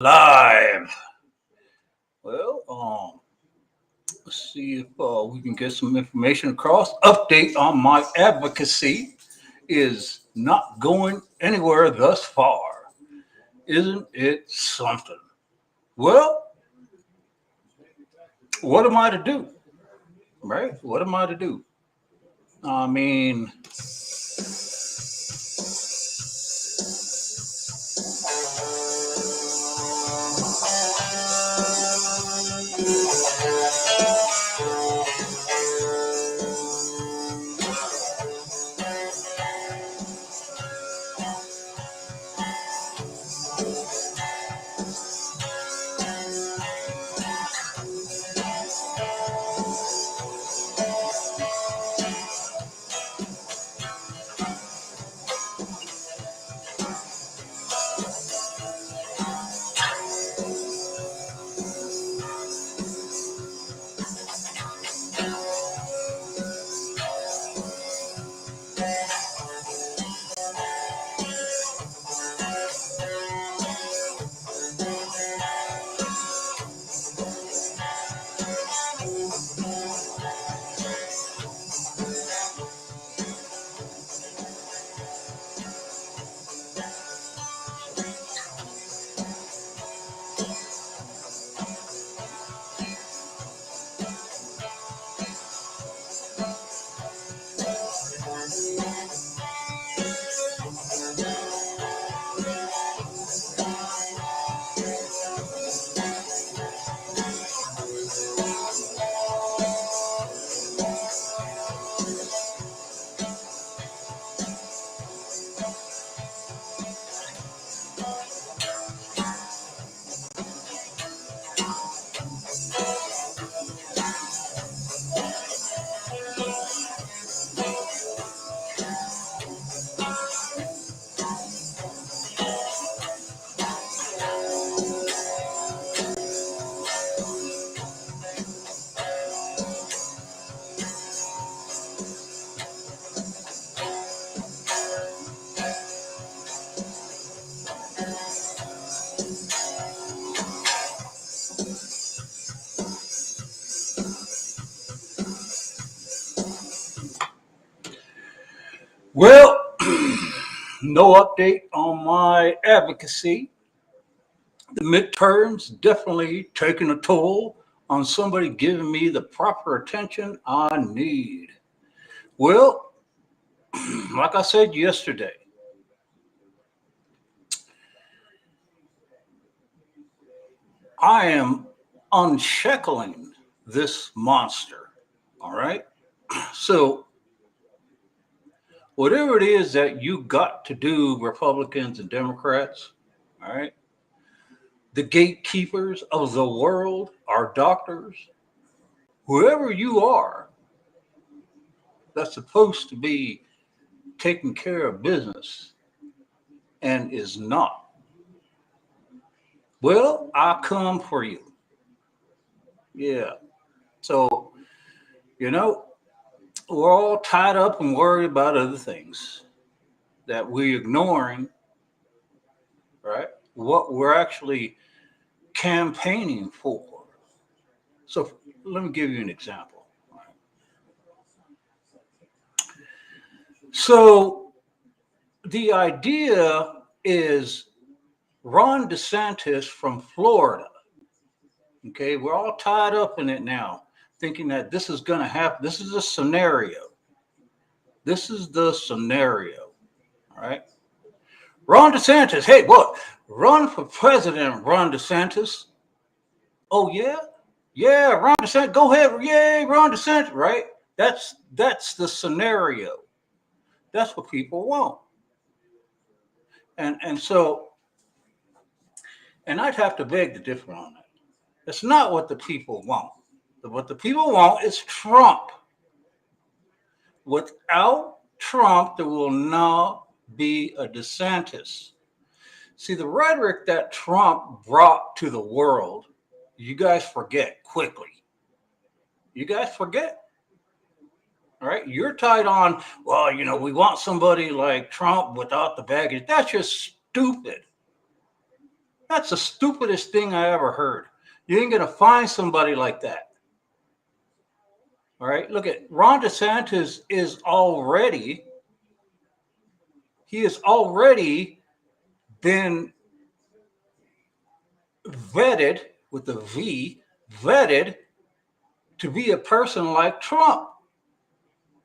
Live. Well, let's see if we can get some information across. Update on my advocacy is not going anywhere thus far. Isn't it something? Well, what am I to do? Right? What am I to do? I mean, well, no update on my advocacy. The midterms definitely taking a toll on somebody giving me the proper attention I need. Well, like I said yesterday, I am unshackling this monster. All right. So, whatever it is that you got to do, Republicans and Democrats, all right, the gatekeepers of the world, our doctors, whoever you are that's supposed to be taking care of business and is not, well, I come for you. Yeah. So, you know, we're all tied up and worried about other things that we're ignoring, right? What we're actually campaigning for. So let me give you an example. So the idea is Ron DeSantis from Florida. Okay, we're all tied up in it now, thinking that this is going to happen. This is a scenario. This is the scenario. All right. Ron DeSantis. Hey, what? Run for president, Ron DeSantis. Oh yeah, yeah, Ron DeSantis. Go ahead. Yay, Ron DeSantis. Right. That's the scenario. That's what people want. And and I'd have to beg to differ on that. It's not what the people want. What the people want is Trump. Without Trump, there will not be a DeSantis. See, the rhetoric that Trump brought to the world, you guys forget quickly. You guys forget. All right. You're tied on, well, we want somebody like Trump without the baggage. That's just stupid. That's the stupidest thing I ever heard. You ain't going to find somebody like that. All right. Look at Ron DeSantis he has already been vetted with the V, vetted to be a person like Trump.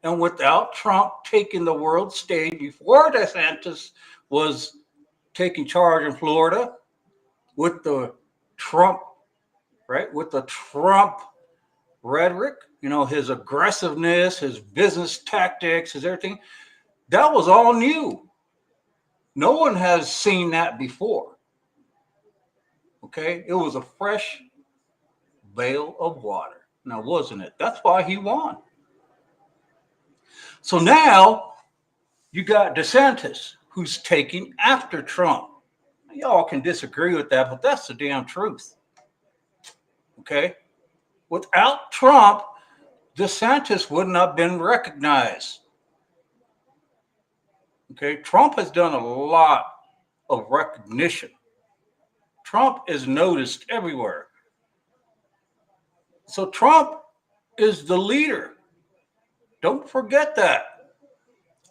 And without Trump taking the world stage before DeSantis was taking charge in Florida with the Trump, right? With the Trump rhetoric, his aggressiveness, his business tactics, his everything, that was all new. No one has seen that before. Okay? It was a fresh bale of water. Now, wasn't it? That's why he won. So now you got DeSantis, who's taking after Trump. Y'all can disagree with that, but that's the damn truth. Okay? Without Trump, DeSantis wouldn't have been recognized. Okay? Trump has done a lot of recognition. Trump is noticed everywhere. So Trump is the leader. Don't forget that.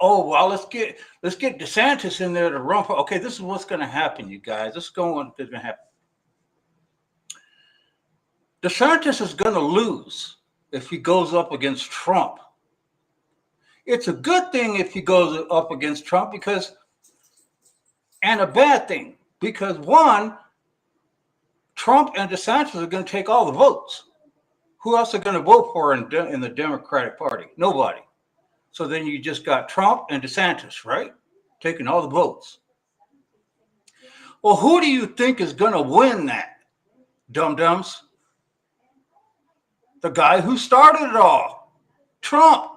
Oh, well, let's get DeSantis in there to run for. Okay, this is what's going to happen, you guys. This is going to happen. DeSantis is going to lose if he goes up against Trump. It's a good thing if he goes up against Trump and a bad thing because one, Trump and DeSantis are going to take all the votes. Who else are going to vote for in the Democratic Party? Nobody. So then you just got Trump and DeSantis, right? Taking all the votes. Well, who do you think is going to win that, dum-dums? The guy who started it all, Trump.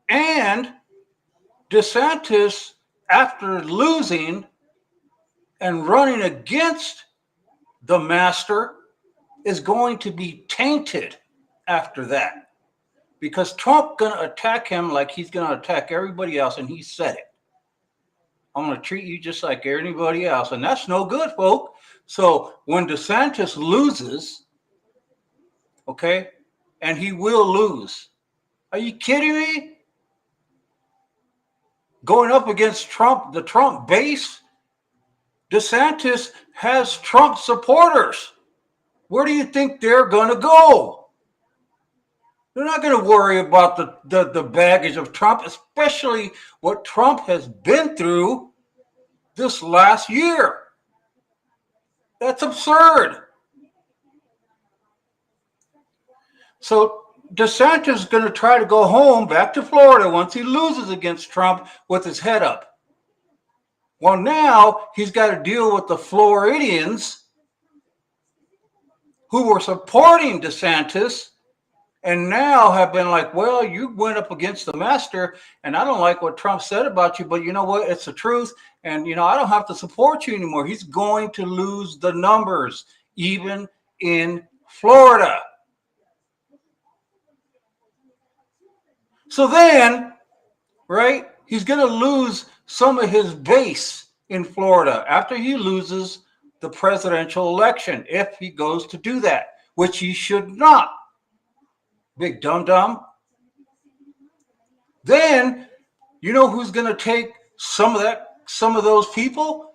And DeSantis, after losing and running against the master, is going to be tainted after that. Because Trump going to attack him like he's going to attack everybody else, and he said it. I'm going to treat you just like anybody else, and that's no good, folk. So when DeSantis loses, okay, and he will lose. Are you kidding me? Going up against Trump, the Trump base, DeSantis has Trump supporters. Where do you think they're going to go? They're not going to worry about the baggage of Trump, especially what Trump has been through this last year. That's absurd. So DeSantis is going to try to go home back to Florida once he loses against Trump with his head up. Well, now he's got to deal with the Floridians who were supporting DeSantis and now have been like, well, you went up against the master, and I don't like what Trump said about you, but you know what? It's the truth, and, I don't have to support you anymore. He's going to lose the numbers, even in Florida. So then, right, he's going to lose some of his base in Florida after he loses the presidential election, if he goes to do that, which he should not. Big dum-dum. Then, you know who's going to take some of those people?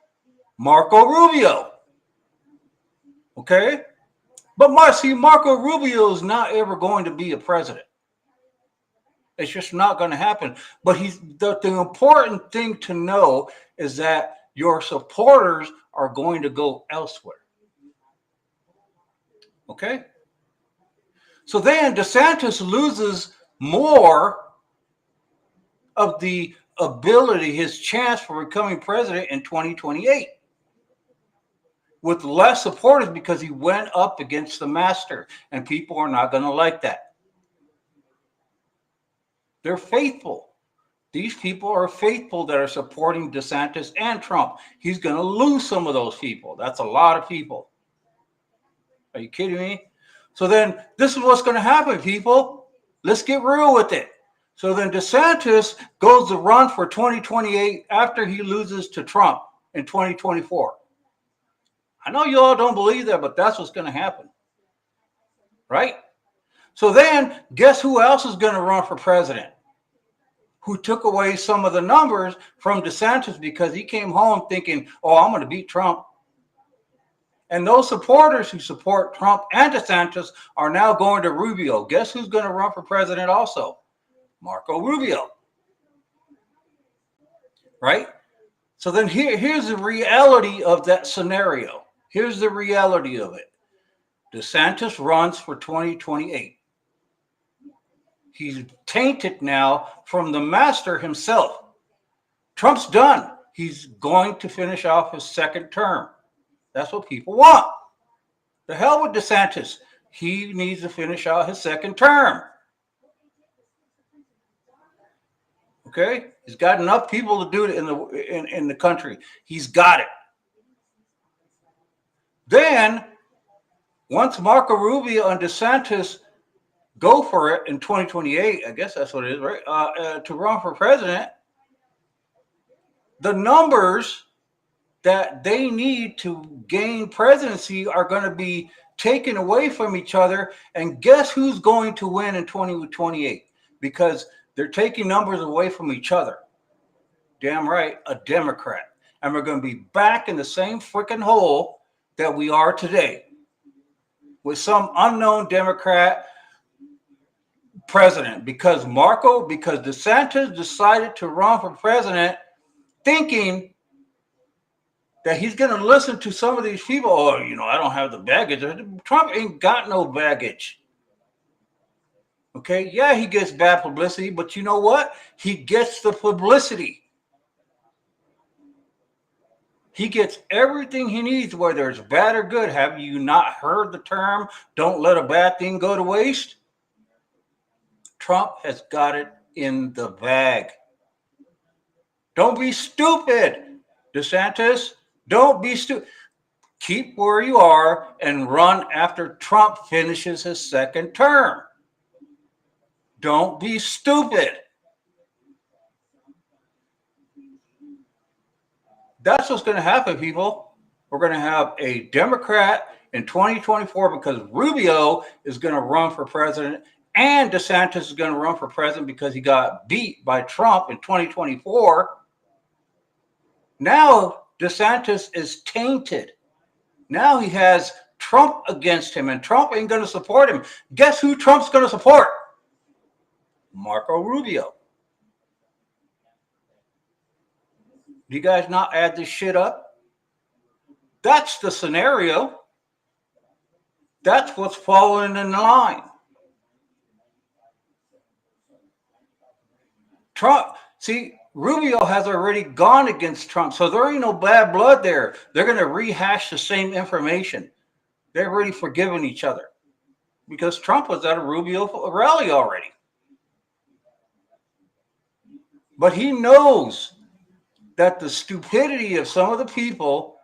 Marco Rubio. Okay? But Marco Rubio is not ever going to be a president. It's just not going to happen. But the important thing to know is that your supporters are going to go elsewhere. Okay? So then DeSantis loses more of the ability, his chance for becoming president in 2028 with less supporters because he went up against the master, and people are not going to like that. They're faithful. These people are faithful that are supporting DeSantis and Trump. He's going to lose some of those people. That's a lot of people. Are you kidding me? So then this is what's going to happen, people. Let's get real with it. So then DeSantis goes to run for 2028 after he loses to Trump in 2024. I know you all don't believe that, but that's what's going to happen, right? So then, guess who else is going to run for president? Who took away some of the numbers from DeSantis because he came home thinking, oh, I'm going to beat Trump. And those supporters who support Trump and DeSantis are now going to Rubio. Guess who's going to run for president also? Marco Rubio. Right? So then here's the reality of that scenario. Here's the reality of it. DeSantis runs for 2028. He's tainted now from the master himself. Trump's done. He's going to finish off his second term. That's what people want. The hell with DeSantis. He needs to finish out his second term. Okay? He's got enough people to do it in the country. He's got it. Then, once Marco Rubio and DeSantis go for it in 2028, I guess that's what it is, right? To run for president, the numbers that they need to gain presidency are going to be taken away from each other. And guess who's going to win in 2028? Because they're taking numbers away from each other. Damn right, a Democrat. And we're going to be back in the same freaking hole that we are today with some unknown Democrat president because DeSantis decided to run for president thinking that he's going to listen to some of these people. Oh, I don't have the baggage. Trump ain't got no baggage. Okay, yeah, he gets bad publicity, but you know what? He gets the publicity. He gets everything he needs, whether it's bad or good. Have you not heard the term, don't let a bad thing go to waste? Trump has got it in the bag. Don't be stupid, DeSantis. Don't be stupid. Keep where you are and run after Trump finishes his second term. Don't be stupid. That's what's going to happen, people. We're going to have a Democrat in 2024 because Rubio is going to run for president and DeSantis is going to run for president because he got beat by Trump in 2024. Now DeSantis is tainted. Now he has Trump against him, and Trump ain't going to support him. Guess who Trump's going to support? Marco Rubio. Do you guys not add this shit up? That's the scenario. That's what's falling in line. Trump, see, Rubio has already gone against Trump, so there ain't no bad blood there. They're going to rehash the same information. They've already forgiven each other because Trump was at a Rubio rally already. But he knows that the stupidity of some of the people,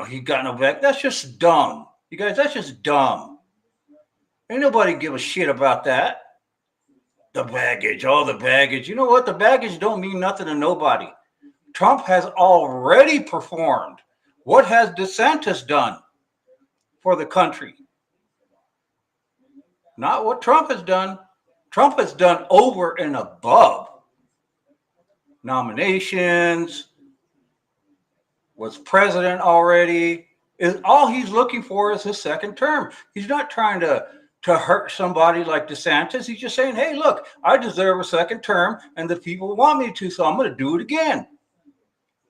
he got no back. That's just dumb. You guys, that's just dumb. Ain't nobody give a shit about that. The baggage, all the baggage. You know what? The baggage don't mean nothing to nobody. Trump has already performed. What has DeSantis done for the country? Not what Trump has done. Trump has done over and above. Nominations, was president already. All he's looking for is his second term. He's not trying to hurt somebody like DeSantis. He's just saying, hey, look, I deserve a second term and the people want me to, so I'm going to do it again.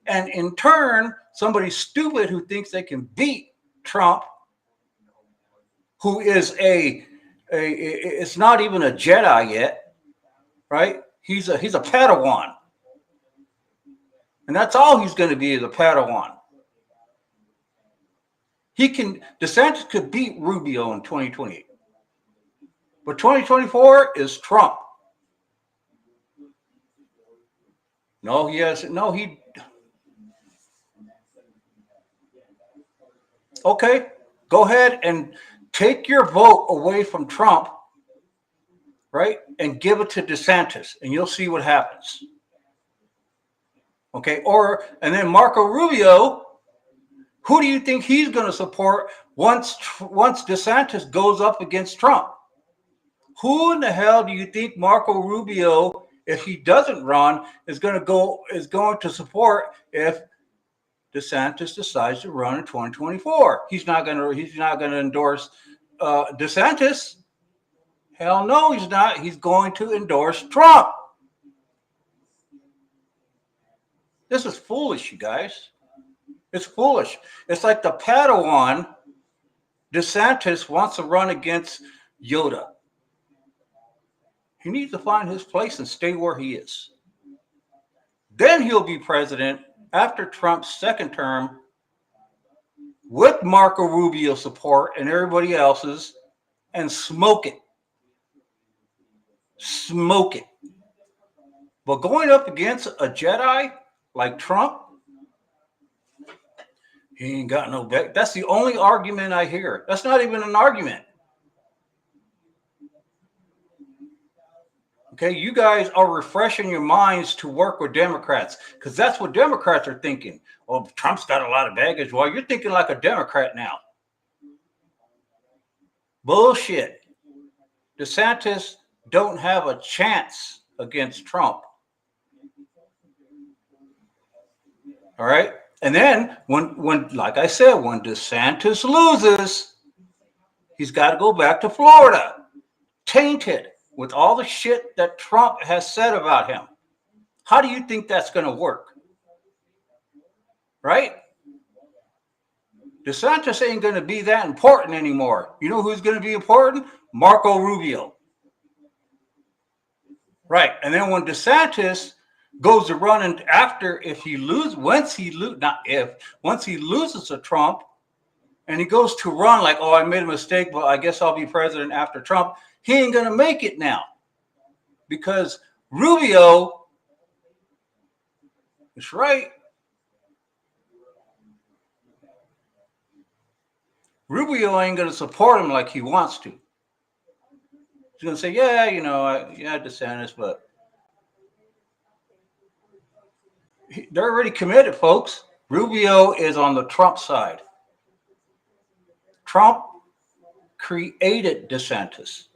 And in turn, somebody stupid who thinks they can beat Trump, who is it's not even a Jedi yet, right? He's a Padawan. And that's all he's going to be, is a Padawan. DeSantis could beat Rubio in 2028. But 2024 is Trump. Okay, go ahead and take your vote away from Trump, right? And give it to DeSantis, and you'll see what happens. Okay, and then Marco Rubio, Who do you think he's going to support once DeSantis goes up against Trump? Who in the hell do you think Marco Rubio, if he doesn't run, is going to support if DeSantis decides to run in 2024? He's not going to endorse DeSantis. Hell no, he's not. He's going to endorse Trump. This is foolish, you guys. It's foolish. It's like the Padawan. DeSantis wants to run against Yoda. He needs to find his place and stay where he is. Then he'll be president after Trump's second term with Marco Rubio support and everybody else's, and smoke it. Smoke it. But going up against a Jedi like Trump, he ain't got no back. That's the only argument I hear. That's not even an argument. Okay, you guys are refreshing your minds to work with Democrats because that's what Democrats are thinking. Oh, Trump's got a lot of baggage. Well, you're thinking like a Democrat now. Bullshit. DeSantis don't have a chance against Trump. All right? And then when like I said, when DeSantis loses, he's got to go back to Florida, tainted with all the shit that Trump has said about him. How do you think that's going to work? Right? DeSantis ain't going to be that important anymore. You know who's going to be important? Marco Rubio. Right. And then when DeSantis goes to run and after, once he loses to Trump and he goes to run like, oh, I made a mistake, but I guess I'll be president after Trump. He ain't going to make it now because Rubio is right. Rubio ain't going to support him like he wants to. He's going to say, yeah, DeSantis, but they're already committed, folks. Rubio is on the Trump side. Trump created DeSantis.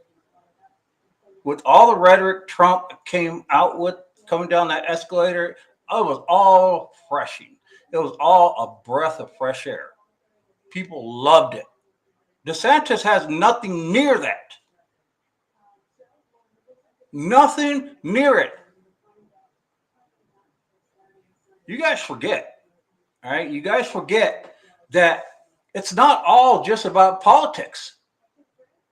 With all the rhetoric Trump came out with coming down that escalator, it was all refreshing. It was all a breath of fresh air. People loved it. DeSantis has nothing near that. Nothing near it. You guys forget, all right? You guys forget that it's not all just about politics.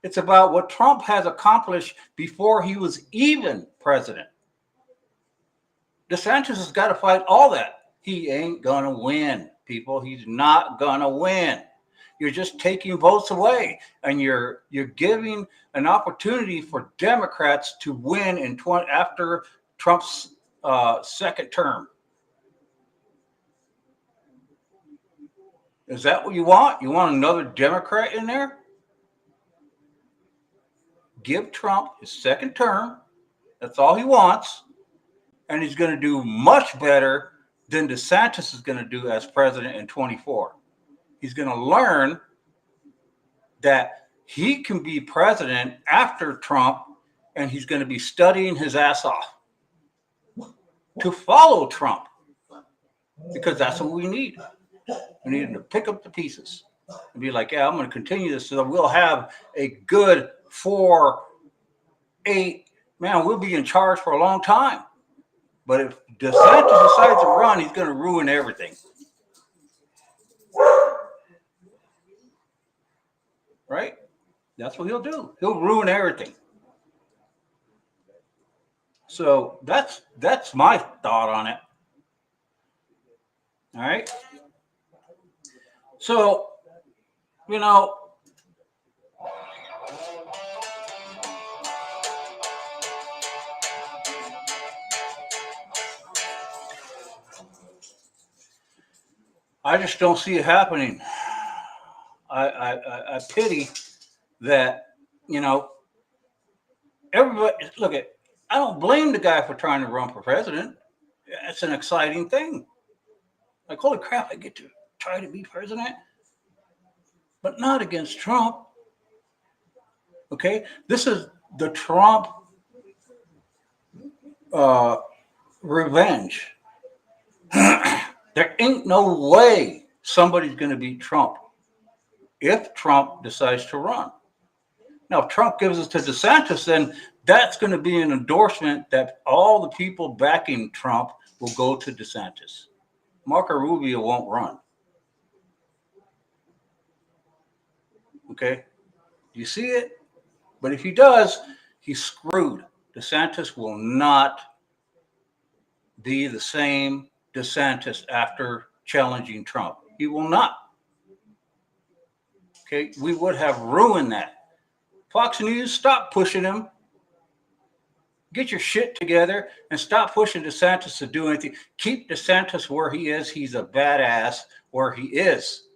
It's about what Trump has accomplished before he was even president. DeSantis has got to fight all that. He ain't going to win, people. He's not going to win. You're just taking votes away, and you're giving an opportunity for Democrats to win after Trump's second term. Is that what you want? You want another Democrat in there? Give Trump his second term. That's all he wants. And he's going to do much better than DeSantis is going to do as president in 2024. He's going to learn that he can be president after Trump, and he's going to be studying his ass off to follow Trump because that's what we need. We need him to pick up the pieces and be like, yeah, I'm going to continue this so that we'll have a good 4-8. Man, we'll be in charge for a long time. But if DeSantis decides to run, he's going to ruin everything. Right? That's what he'll do. He'll ruin everything. So that's my thought on it. All right. So, I just don't see it happening. I pity that, everybody, look at, I don't blame the guy for trying to run for president. It's an exciting thing. Like, holy crap, I get to try to be president, but not against Trump. Okay, this is the Trump revenge. There ain't no way somebody's going to beat Trump if Trump decides to run. Now, if Trump gives us to DeSantis, then that's going to be an endorsement that all the people backing Trump will go to DeSantis. Marco Rubio won't run. Okay? You see it? But if he does, he's screwed. DeSantis will not be the same DeSantis after challenging Trump. He will not. Okay? We would have ruined that. Fox News, stop pushing him. Get your shit together and stop pushing DeSantis to do anything. Keep DeSantis where he is. He's a badass where he is.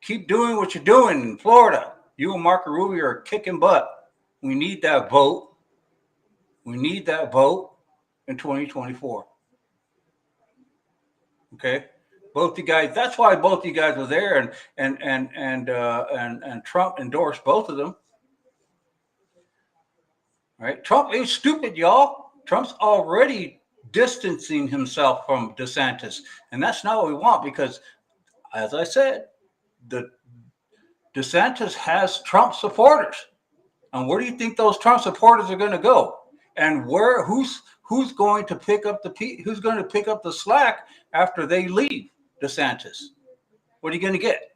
Keep doing what you're doing in Florida. You and Marco Rubio are kicking butt. We need that vote. We need that vote in 2024. Okay? Both you guys, that's why both you guys were there, and Trump endorsed both of them. Right? Trump ain't stupid, y'all. Trump's already distancing himself from DeSantis. And that's not what we want because, as I said, the DeSantis has Trump supporters. And where do you think those Trump supporters are going to go? And who's going to pick up the slack after they leave DeSantis? What are you going to get?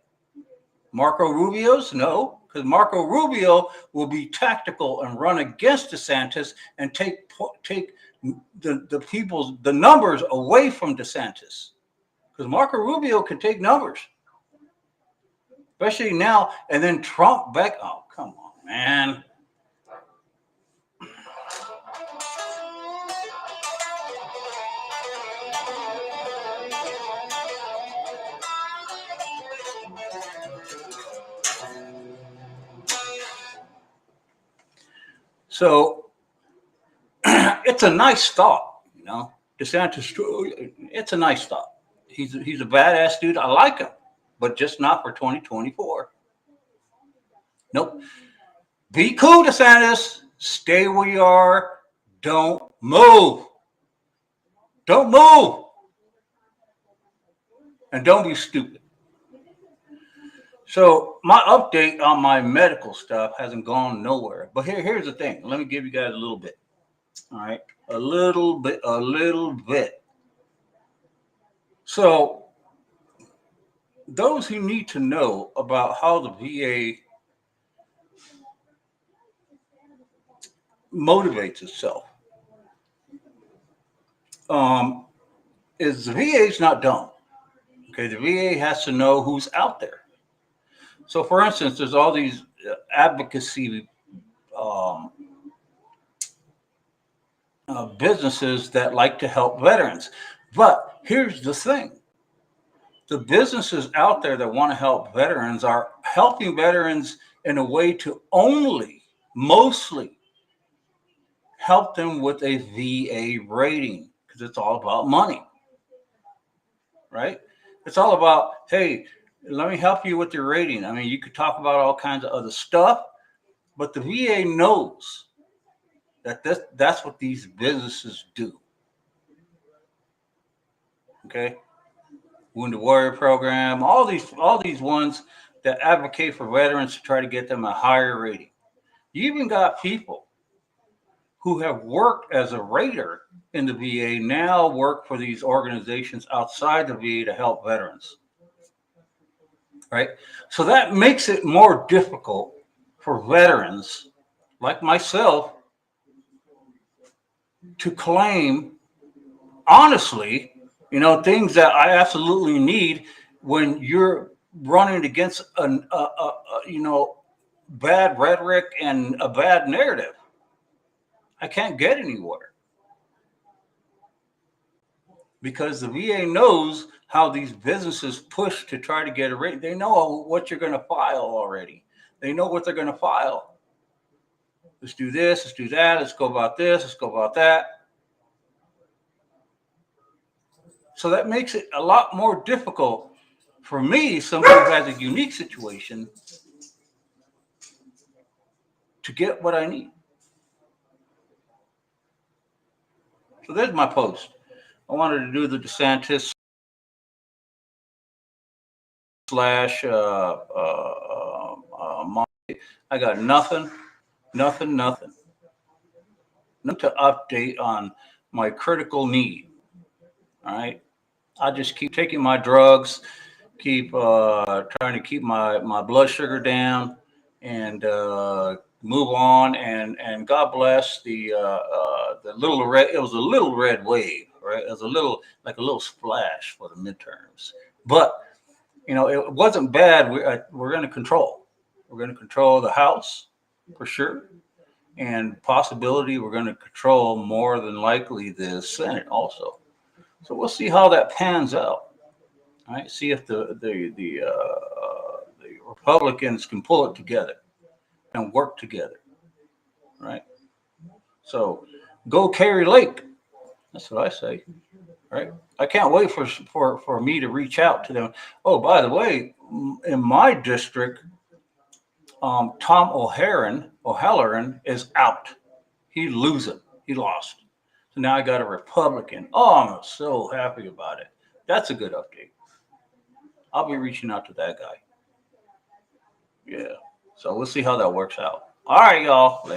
Marco Rubio's? No, because Marco Rubio will be tactical and run against DeSantis and take the numbers away from DeSantis. Because Marco Rubio can take numbers, especially now. And then Trump back. Oh, come on, man. So it's a nice thought, you know. DeSantis, it's a nice thought. He's a badass dude. I like him, but just not for 2024. Nope. Be cool, DeSantis. Stay where you are. Don't move. Don't move. And don't be stupid. So my update on my medical stuff hasn't gone nowhere. But here's the thing. Let me give you guys a little bit. All right. A little bit. So those who need to know about how the VA motivates itself is the VA's not dumb. Okay. The VA has to know who's out there. So, for instance, there's all these advocacy businesses that like to help veterans. But here's the thing. The businesses out there that want to help veterans are helping veterans in a way to mostly help them with a VA rating because it's all about money, right? It's all about, hey, let me help you with your rating. I mean, you could talk about all kinds of other stuff, but the VA knows that that's what these businesses do. Okay? Wounded Warrior Program, all these ones that advocate for veterans to try to get them a higher rating. You even got people who have worked as a rater in the VA now work for these organizations outside the VA to help veterans. Right? So that makes it more difficult for veterans like myself to claim honestly, you know, things that I absolutely need when you're running against bad rhetoric and a bad narrative. I can't get anywhere because the VA knows how these businesses push to try to get a rate. They know what you're going to file already. They know what they're going to file. Let's do this. Let's do that. Let's go about this. Let's go about that. So that makes it a lot more difficult for me, somebody who has a unique situation, to get what I need. So there's my post. I wanted to do the DeSantis slash I got nothing to update on my critical need. All right. I just keep taking my drugs, keep trying to keep my blood sugar down, and move on. And God bless the little red. It was a little red wave, right? It was a little splash for the midterms, but it wasn't bad. We're going to control. We're going to control the House for sure, and possibility we're going to control more than likely the Senate also. So we'll see how that pans out. All right, see if the Republicans can pull it together and work together. Right. So go Kerry Lake. That's what I say. Right. I can't wait for me to reach out to them. Oh, by the way, in my district, Tom O'Halloran is out. He's losing. He lost. So now I got a Republican. Oh, I'm so happy about it. That's a good update. I'll be reaching out to that guy. Yeah. So we'll see how that works out. All right, y'all.